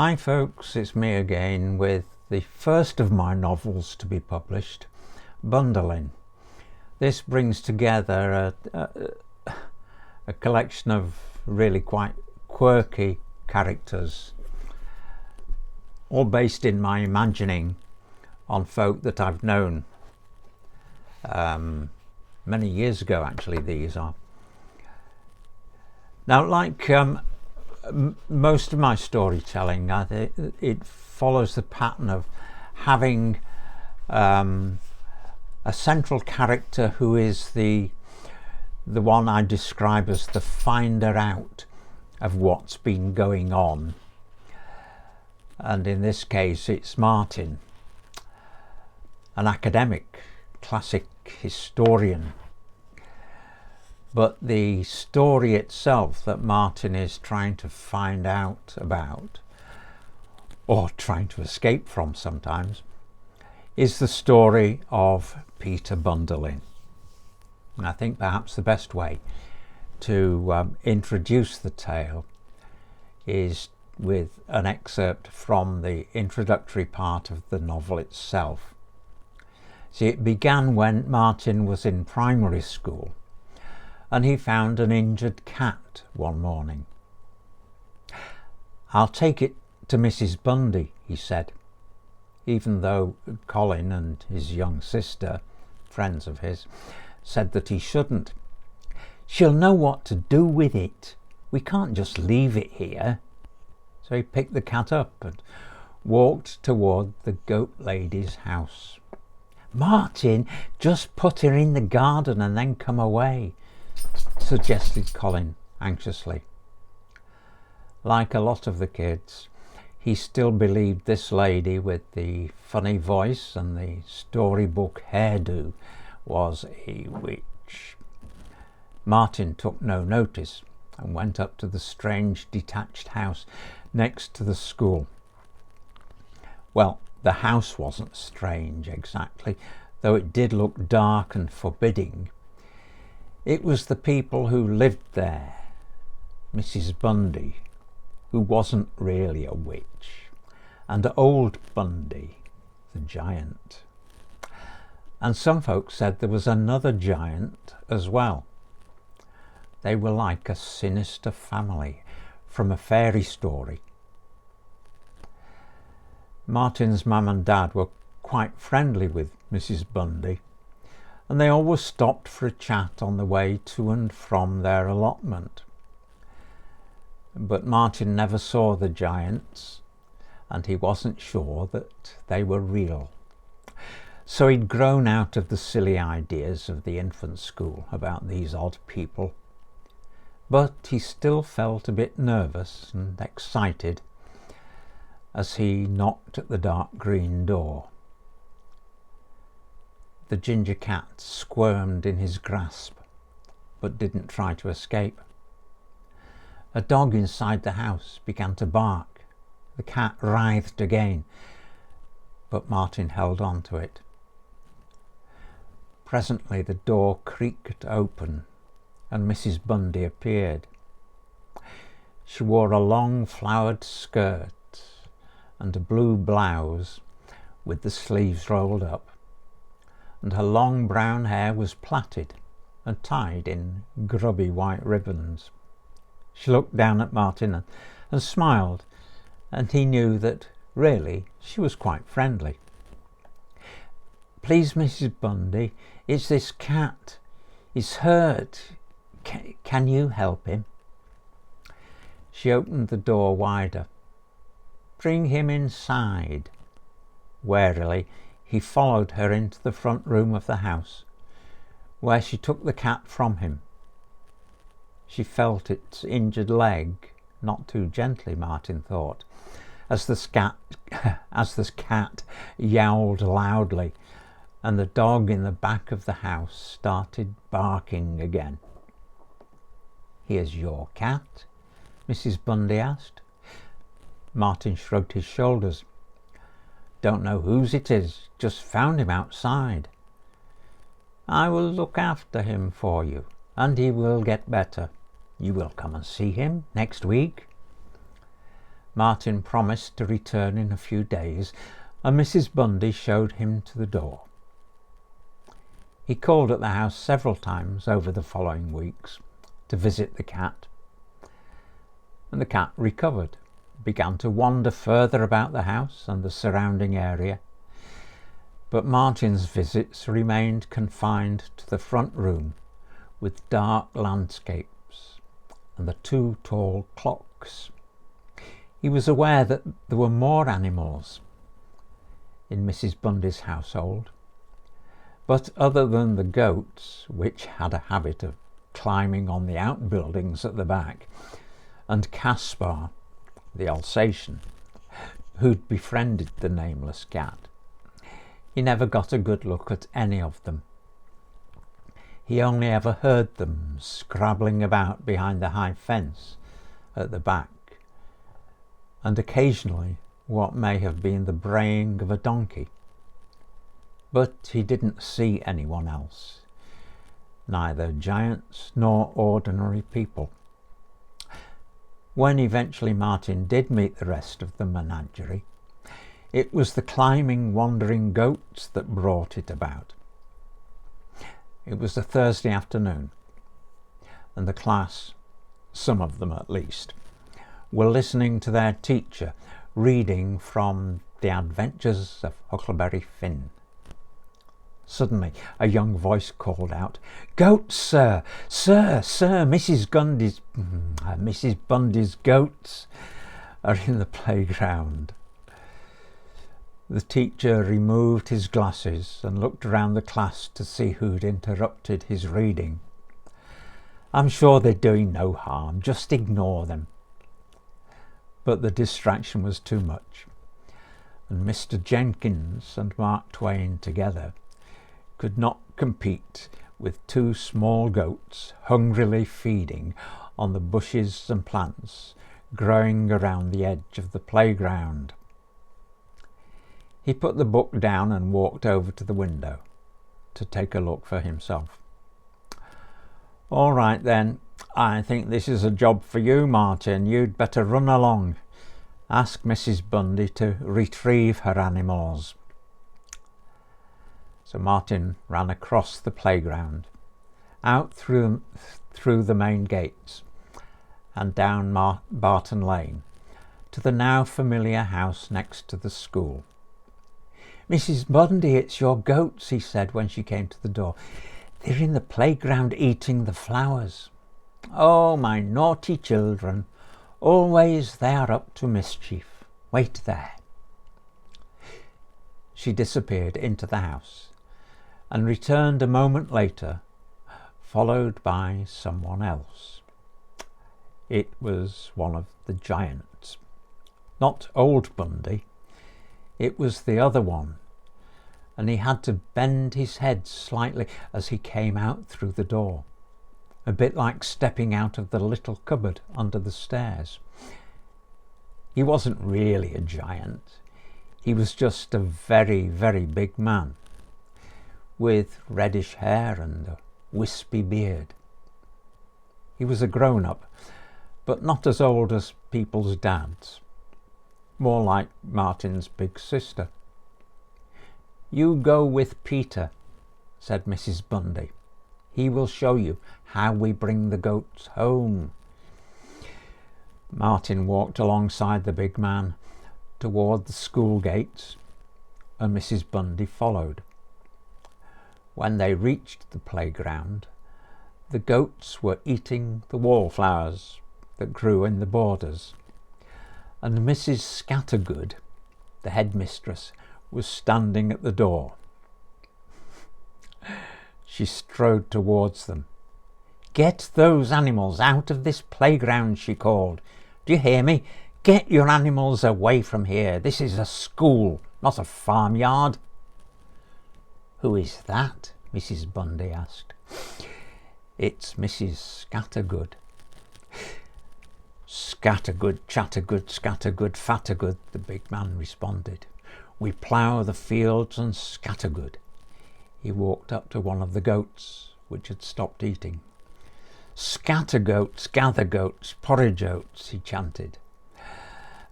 Hi folks, it's me again with the first of my novels to be published, Bunderlin. This brings together a collection of really quite quirky characters, all based in my imagining on folk that I've known many years ago. Actually, these are. Now, like most of my storytelling, I think it follows the pattern of having a central character who is the one I describe as the finder out of what's been going on, and in this case it's Martin, an academic, classic historian. But the story itself that Martin is trying to find out about, or trying to escape from sometimes, is the story of Peter Bunderlin. And I think perhaps the best way to introduce the tale is with an excerpt from the introductory part of the novel itself. See, it began when Martin was in primary school, and he found an injured cat one morning. "I'll take it to Mrs. Bundy," he said, even though Colin and his young sister, friends of his, said that he shouldn't. "She'll know what to do with it. We can't just leave it here." So he picked the cat up and walked toward the goat lady's house. "Martin, just put her in the garden and then come away," suggested Colin anxiously. Like a lot of the kids, he still believed this lady with the funny voice and the storybook hairdo was a witch. Martin took no notice and went up to the strange detached house next to the school. Well, the house wasn't strange exactly, though it did look dark and forbidding. It was the people who lived there, Mrs. Bundy, who wasn't really a witch, and old Bundy, the giant. And some folks said there was another giant as well. They were like a sinister family from a fairy story. Martin's mum and dad were quite friendly with Mrs. Bundy, and they always stopped for a chat on the way to and from their allotment. But Martin never saw the giants, and he wasn't sure that they were real. So he'd grown out of the silly ideas of the infant school about these odd people. But he still felt a bit nervous and excited as he knocked at the dark green door. The ginger cat squirmed in his grasp, but didn't try to escape. A dog inside the house began to bark. The cat writhed again, but Martin held on to it. Presently the door creaked open and Mrs. Bundy appeared. She wore a long flowered skirt and a blue blouse with the sleeves rolled up, and her long brown hair was plaited and tied in grubby white ribbons. She looked down at Martin and smiled, and he knew that really she was quite friendly. "Please, Mrs. Bundy, it's this cat. He's hurt. Can you help him?" She opened the door wider. "Bring him inside." Warily, he followed her into the front room of the house, where she took the cat from him. She felt its injured leg, not too gently, Martin thought, as the cat yowled loudly, and the dog in the back of the house started barking again. "Here's your cat?" Mrs. Bundy asked. Martin shrugged his shoulders. "Don't know whose it is, just found him outside." "I will look after him for you, and he will get better. You will come and see him next week?" Martin promised to return in a few days, and Mrs. Bundy showed him to the door. He called at the house several times over the following weeks to visit the cat, and the cat recovered, began to wander further about the house and the surrounding area, but Martin's visits remained confined to the front room with dark landscapes and the two tall clocks. He was aware that there were more animals in Mrs. Bundy's household, but other than the goats, which had a habit of climbing on the outbuildings at the back, and Caspar, the Alsatian, who'd befriended the nameless cat, he never got a good look at any of them. He only ever heard them scrabbling about behind the high fence at the back, and occasionally what may have been the braying of a donkey. But he didn't see anyone else, neither giants nor ordinary people. When eventually Martin did meet the rest of the menagerie, it was the climbing, wandering goats that brought it about. It was a Thursday afternoon, and the class, some of them at least, were listening to their teacher reading from The Adventures of Huckleberry Finn. Suddenly a young voice called out, "Goats, sir! Sir! Sir! Mrs. Bundy's goats are in the playground." The teacher removed his glasses and looked around the class to see who'd interrupted his reading. "I'm sure they're doing no harm, just ignore them." But the distraction was too much, and Mr. Jenkins and Mark Twain together could not compete with two small goats hungrily feeding on the bushes and plants growing around the edge of the playground. He put the book down and walked over to the window to take a look for himself. "All right then, I think this is a job for you, Martin. You'd better run along. Ask Mrs. Bundy to retrieve her animals." So Martin ran across the playground, out through the main gates, and down Barton Lane to the now familiar house next to the school. "Mrs. Bundy, it's your goats," he said when she came to the door. "They're in the playground eating the flowers." "Oh, my naughty children, always they are up to mischief. Wait there." She disappeared into the house and returned a moment later, followed by someone else. It was one of the giants. Not old Bundy, it was the other one, and he had to bend his head slightly as he came out through the door, a bit like stepping out of the little cupboard under the stairs. He wasn't really a giant. He was just a very, very big man, with reddish hair and a wispy beard. He was a grown-up, but not as old as people's dads, more like Martin's big sister. "You go with Peter," said Mrs. Bundy. "He will show you how we bring the goats home." Martin walked alongside the big man toward the school gates, and Mrs. Bundy followed. When they reached the playground, the goats were eating the wallflowers that grew in the borders, and Mrs. Scattergood, the headmistress, was standing at the door. She strode towards them. "Get those animals out of this playground," she called. "Do you hear me? Get your animals away from here. This is a school, not a farmyard." "Who is that?" Mrs. Bundy asked. "It's Mrs. Scattergood." "Scattergood, chattergood, scattergood, fattergood," the big man responded. "We plough the fields and scattergood." He walked up to one of the goats, which had stopped eating. "Scatter goats, gather goats, porridge oats," he chanted.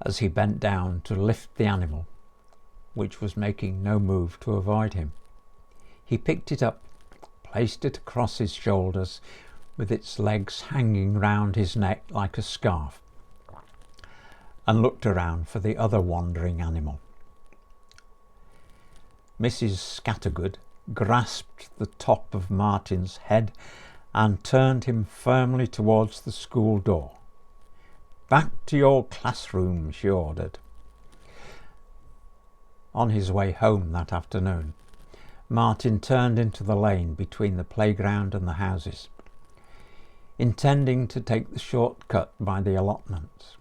as he bent down to lift the animal, which was making no move to avoid him. He picked it up, placed it across his shoulders, with its legs hanging round his neck like a scarf, and looked around for the other wandering animal. Mrs. Scattergood grasped the top of Martin's head and turned him firmly towards the school door. "Back to your classroom," she ordered. On his way home that afternoon, Martin turned into the lane between the playground and the houses, intending to take the short cut by the allotments.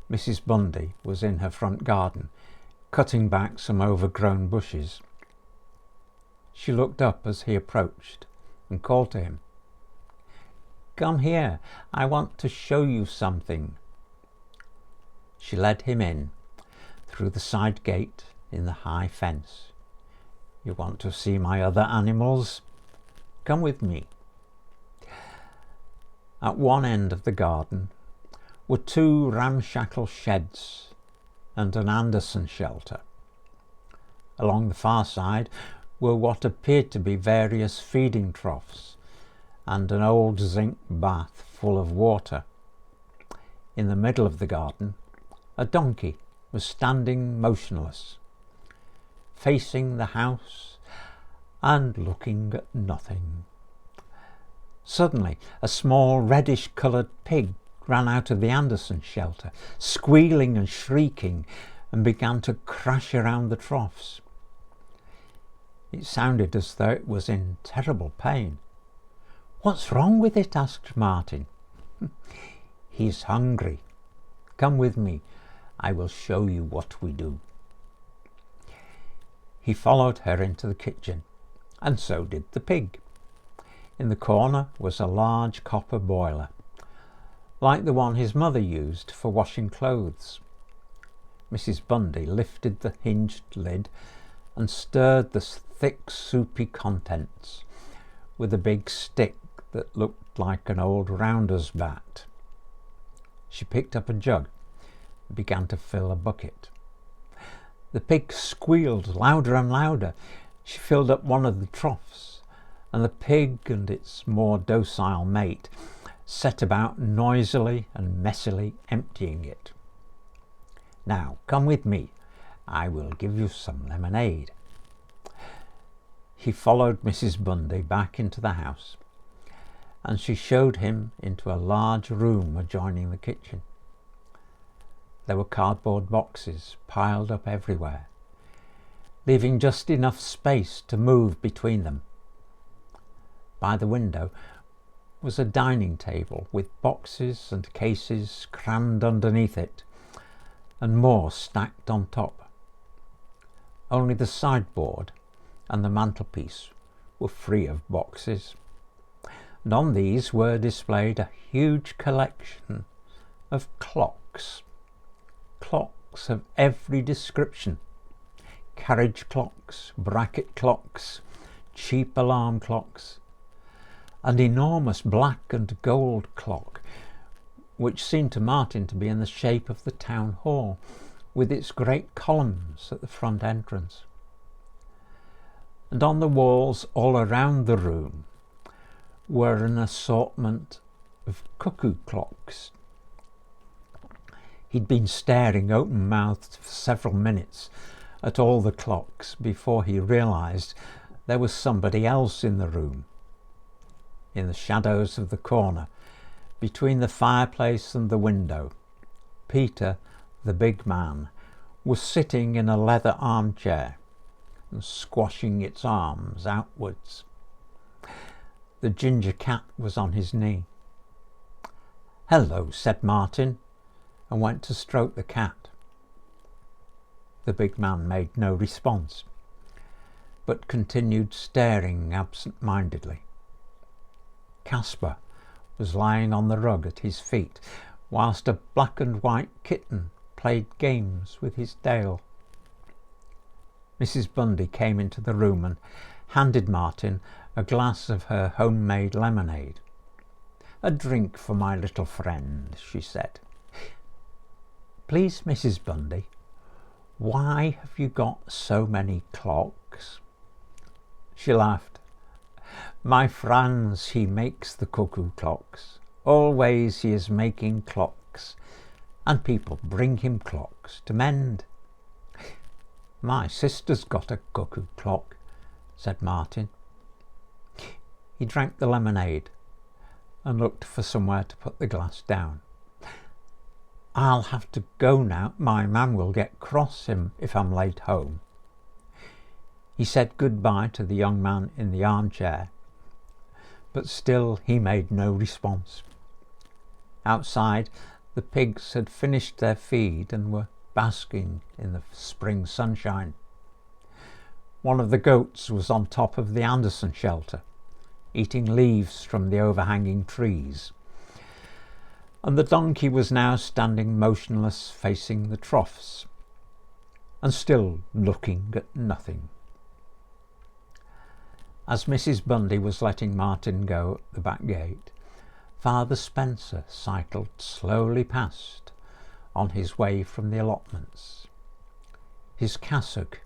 Mrs. Bundy was in her front garden, cutting back some overgrown bushes. She looked up as he approached and called to him. "Come here, I want to show you something." She led him in, through the side gate in the high fence. "You want to see my other animals? Come with me." At one end of the garden were 2 ramshackle sheds and an Anderson shelter. Along the far side were what appeared to be various feeding troughs and an old zinc bath full of water. In the middle of the garden, a donkey was standing motionless, facing the house and looking at nothing. Suddenly, a small reddish-coloured pig ran out of the Anderson shelter, squealing and shrieking, and began to crash around the troughs. It sounded as though it was in terrible pain. "What's wrong with it?" asked Martin. "He's hungry. Come with me. I will show you what we do." He followed her into the kitchen, and so did the pig. In the corner was a large copper boiler, like the one his mother used for washing clothes. Mrs. Bundy lifted the hinged lid and stirred the thick, soupy contents with a big stick that looked like an old rounder's bat. She picked up a jug and began to fill a bucket. The pig squealed louder and louder. She filled up one of the troughs, and the pig and its more docile mate set about noisily and messily emptying it. "Now come with me. I will give you some lemonade." He followed Mrs. Bundy back into the house, and she showed him into a large room adjoining the kitchen. There were cardboard boxes piled up everywhere, leaving just enough space to move between them. By the window was a dining table with boxes and cases crammed underneath it, and more stacked on top. Only the sideboard and the mantelpiece were free of boxes, and on these were displayed a huge collection of clocks of every description: carriage clocks, bracket clocks, cheap alarm clocks, an enormous black and gold clock, which seemed to Martin to be in the shape of the town hall, with its great columns at the front entrance. And on the walls all around the room were an assortment of cuckoo clocks. He'd been staring open-mouthed for several minutes at all the clocks before he realised there was somebody else in the room. In the shadows of the corner, between the fireplace and the window, Peter, the big man, was sitting in a leather armchair and squashing its arms outwards. The ginger cat was on his knee. "Hello," said Martin, and went to stroke the cat. The big man made no response, but continued staring absent-mindedly. Casper was lying on the rug at his feet, whilst a black and white kitten played games with his tail. Mrs. Bundy came into the room and handed Martin a glass of her homemade lemonade. "A drink for my little friend," she said. Please, Mrs. Bundy, why have you got so many clocks? She laughed. My Franz, he makes the cuckoo clocks. Always he is making clocks, and people bring him clocks to mend. My sister's got a cuckoo clock, said Martin. He drank the lemonade and looked for somewhere to put the glass down. I'll have to go now. My man will get cross if I'm late home. He said goodbye to the young man in the armchair, but still he made no response. Outside, the pigs had finished their feed and were basking in the spring sunshine. One of the goats was on top of the Anderson shelter, eating leaves from the overhanging trees, and the donkey was now standing motionless facing the troughs and still looking at nothing. As Mrs. Bundy was letting Martin go at the back gate, Father Spencer cycled slowly past on his way from the allotments, his cassock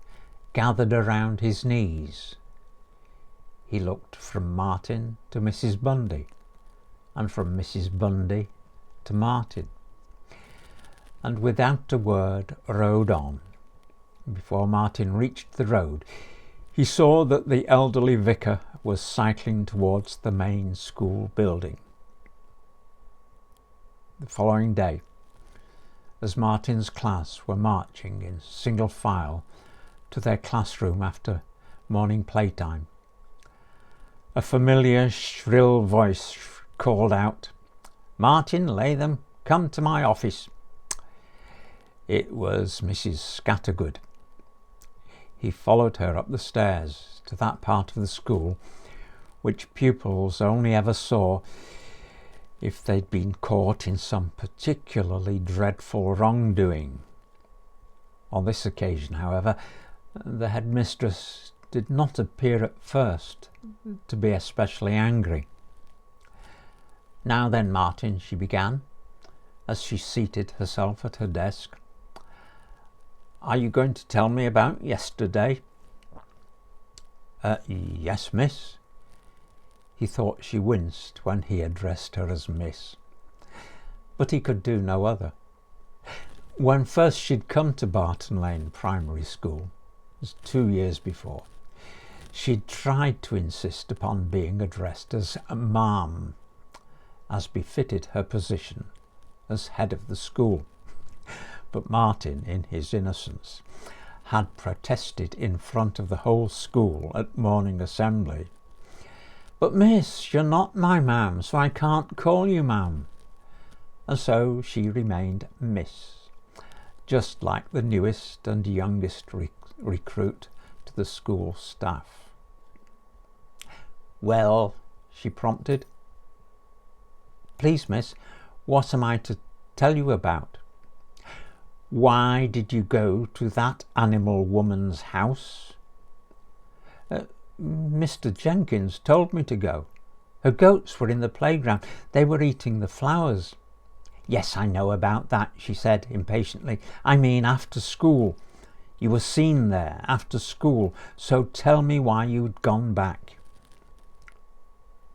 gathered around his knees. He looked from Martin to Mrs. Bundy, and from Mrs. Bundy to Martin, and without a word rode on. Before Martin reached the road, he saw that the elderly vicar was cycling towards the main school building. The following day, as Martin's class were marching in single file to their classroom after morning playtime, a familiar shrill voice called out, "Martin, Latham, come to my office." It was Mrs. Scattergood. He followed her up the stairs to that part of the school which pupils only ever saw if they'd been caught in some particularly dreadful wrongdoing. On this occasion, however, the headmistress did not appear at first to be especially angry. "Now then, Martin," she began, as she seated herself at her desk, "are you going to tell me about yesterday?" Yes, miss." He thought she winced when he addressed her as miss, but he could do no other. When first she'd come to Barton Lane Primary School, it was 2 years before, she'd tried to insist upon being addressed as ma'am, as befitted her position as head of the school. But Martin, in his innocence, had protested in front of the whole school at morning assembly. "But miss, you're not my ma'am, so I can't call you ma'am." And so she remained miss, just like the newest and youngest recruit to the school staff. "Well," she prompted. "Please, miss, what am I to tell you about?" "Why did you go to that animal woman's house?" "Mr. Jenkins told me to go. Her goats were in the playground. They were eating the flowers." "Yes, I know about that," she said impatiently. "I mean after school. You were seen there after school, so tell me why you'd gone back."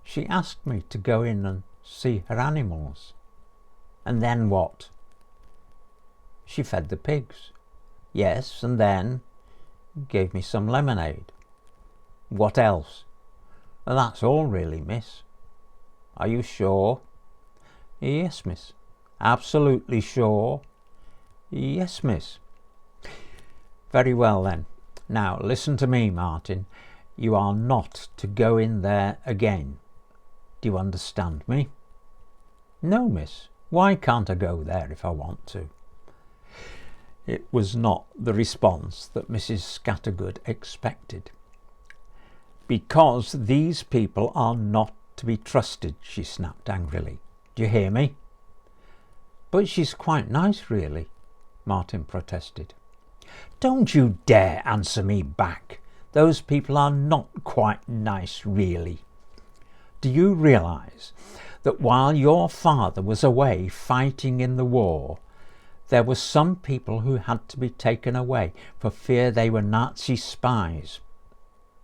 "She asked me to go in and see her animals." "And then what?" "She fed the pigs." "Yes, and then?" "Gave me some lemonade." "What else?" "That's all really, miss." "Are you sure?" "Yes, miss." "Absolutely sure?" "Yes, miss." "Very well then. Now listen to me, Martin. You are not to go in there again. Do you understand me?" "No, miss. Why can't I go there if I want to?" It was not the response that Mrs. Scattergood expected. "Because these people are not to be trusted," she snapped angrily. "Do you hear me?" "But she's quite nice, really," Martin protested. "Don't you dare answer me back. Those people are not quite nice, really. Do you realise that while your father was away fighting in the war, There were some people who had to be taken away for fear they were Nazi spies.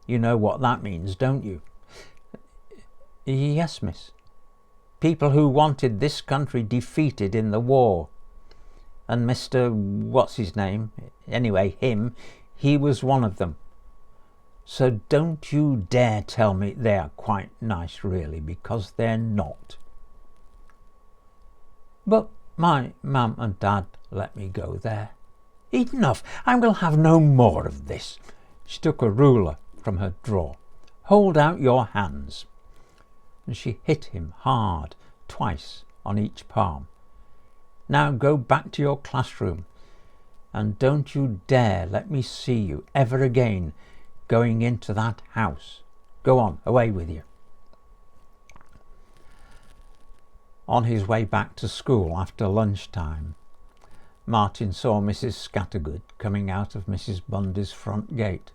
You know what that means, don't you? Yes, miss. People who wanted this country defeated in the war. And Mr. what's his name? Anyway, him, he was one of them. So don't you dare tell me they're quite nice, really, because they're not. But my mum and dad let me go there. Enough, I will have no more of this. She took a ruler from her drawer. Hold out your hands. And she hit him hard, twice on each palm. Now go back to your classroom, and don't you dare let me see you ever again going into that house. Go on, away with you. On his way back to school after lunchtime, Martin saw Mrs. Scattergood coming out of Mrs. Bundy's front gate,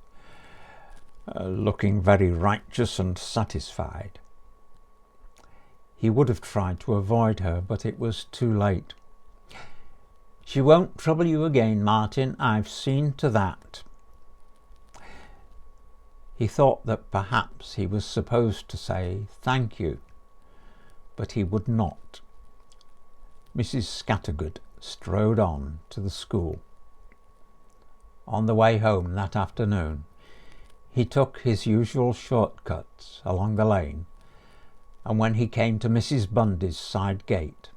looking very righteous and satisfied. He would have tried to avoid her, but it was too late. She won't trouble you again, Martin, I've seen to that. He thought that perhaps he was supposed to say thank you, but he would not. Mrs. Scattergood strode on to the school. On the way home that afternoon, he took his usual shortcuts along the lane, and when he came to Mrs. Bundy's side gate,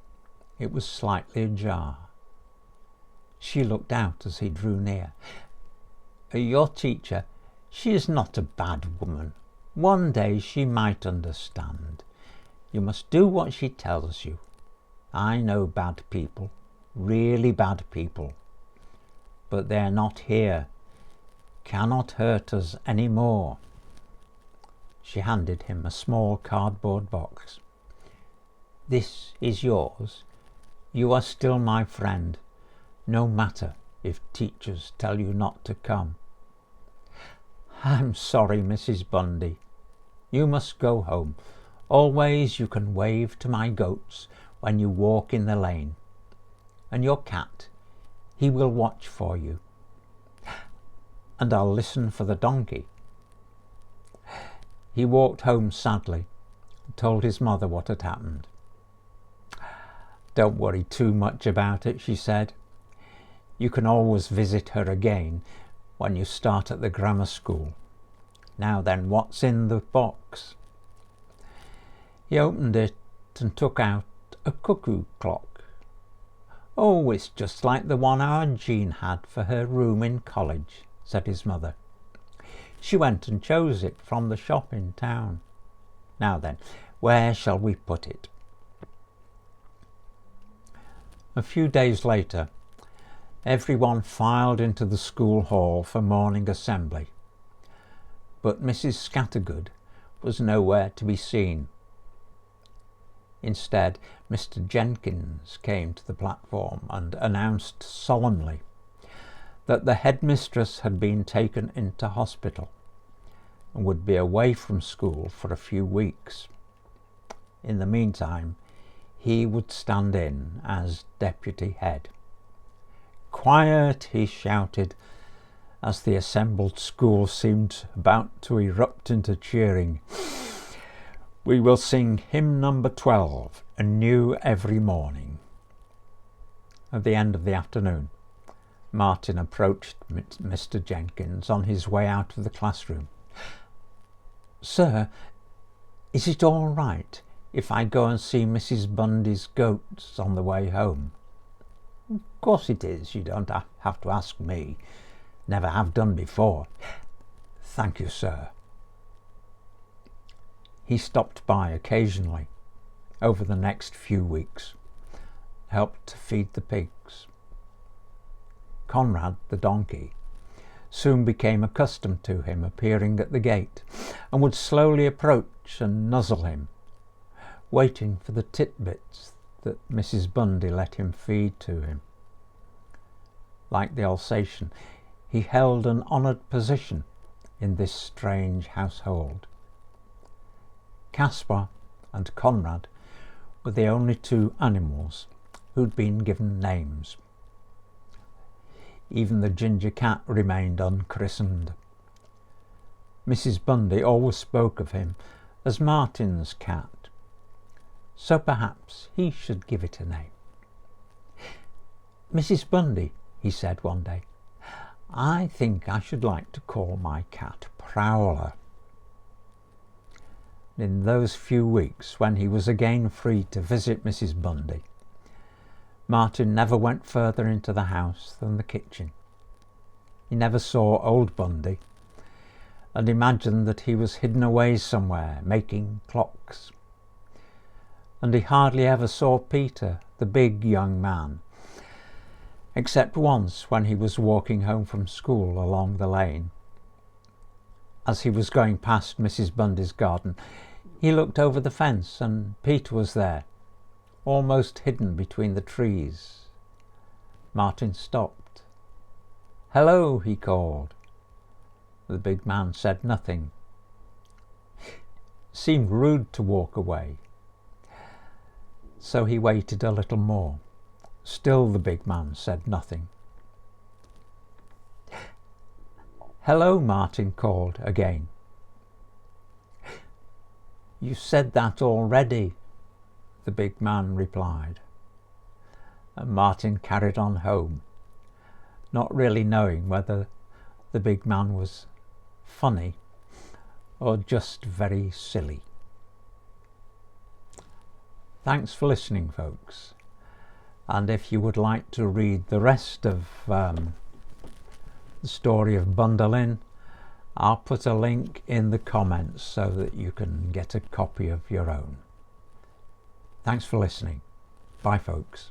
it was slightly ajar. She looked out as he drew near. Your teacher, she is not a bad woman. One day she might understand. You must do what she tells you. I know bad people, really bad people. But they're not here. Cannot hurt us any more. She handed him a small cardboard box. This is yours. You are still my friend, no matter if teachers tell you not to come. I'm sorry, Mrs. Bundy. You must go home. Always you can wave to my goats when you walk in the lane. And your cat, he will watch for you. And I'll listen for the donkey. He walked home sadly and told his mother what had happened. Don't worry too much about it, she said. You can always visit her again when you start at the grammar school. Now then, what's in the box? He opened it and took out a cuckoo clock. Oh, it's just like the one our Jean had for her room in college, said his mother. She went and chose it from the shop in town. Now then, where shall we put it? A few days later, everyone filed into the school hall for morning assembly, but Mrs. Scattergood was nowhere to be seen. Instead, Mr. Jenkins came to the platform and announced solemnly that the headmistress had been taken into hospital and would be away from school for a few weeks. In the meantime, he would stand in as deputy head. Quiet, he shouted, as the assembled school seemed about to erupt into cheering. We will sing hymn number 12, anew every morning. At the end of the afternoon, Martin approached Mr. Jenkins on his way out of the classroom. Sir, is it all right if I go and see Mrs. Bundy's goats on the way home? Of course it is. You don't have to ask me. Never have done before. Thank you, sir. He stopped by occasionally over the next few weeks, helped to feed the pigs. Conrad, the donkey, soon became accustomed to him appearing at the gate and would slowly approach and nuzzle him, waiting for the titbits that Mrs. Bundy let him feed to him. Like the Alsatian, he held an honoured position in this strange household. Caspar and Conrad were the only two animals who'd been given names. Even the ginger cat remained unchristened. Mrs. Bundy always spoke of him as Martin's cat, so perhaps he should give it a name. "Mrs. Bundy," he said one day, "I think I should like to call my cat Prowler." In those few weeks when he was again free to visit Mrs. Bundy, Martin never went further into the house than the kitchen. He never saw old Bundy, and imagined that he was hidden away somewhere making clocks. And he hardly ever saw Peter, the big young man, except once when he was walking home from school along the lane. As he was going past Mrs. Bundy's garden, he looked over the fence and Peter was there, almost hidden between the trees. Martin stopped. "Hello," he called. The big man said nothing. Seemed rude to walk away. So he waited a little more. Still the big man said nothing. "Hello," Martin called again. "You said that already," the big man replied. And Martin carried on home, not really knowing whether the big man was funny or just very silly. Thanks for listening, folks. And if you would like to read the rest of the story of Bunderlin, I'll put a link in the comments so that you can get a copy of your own. Thanks for listening. Bye, folks.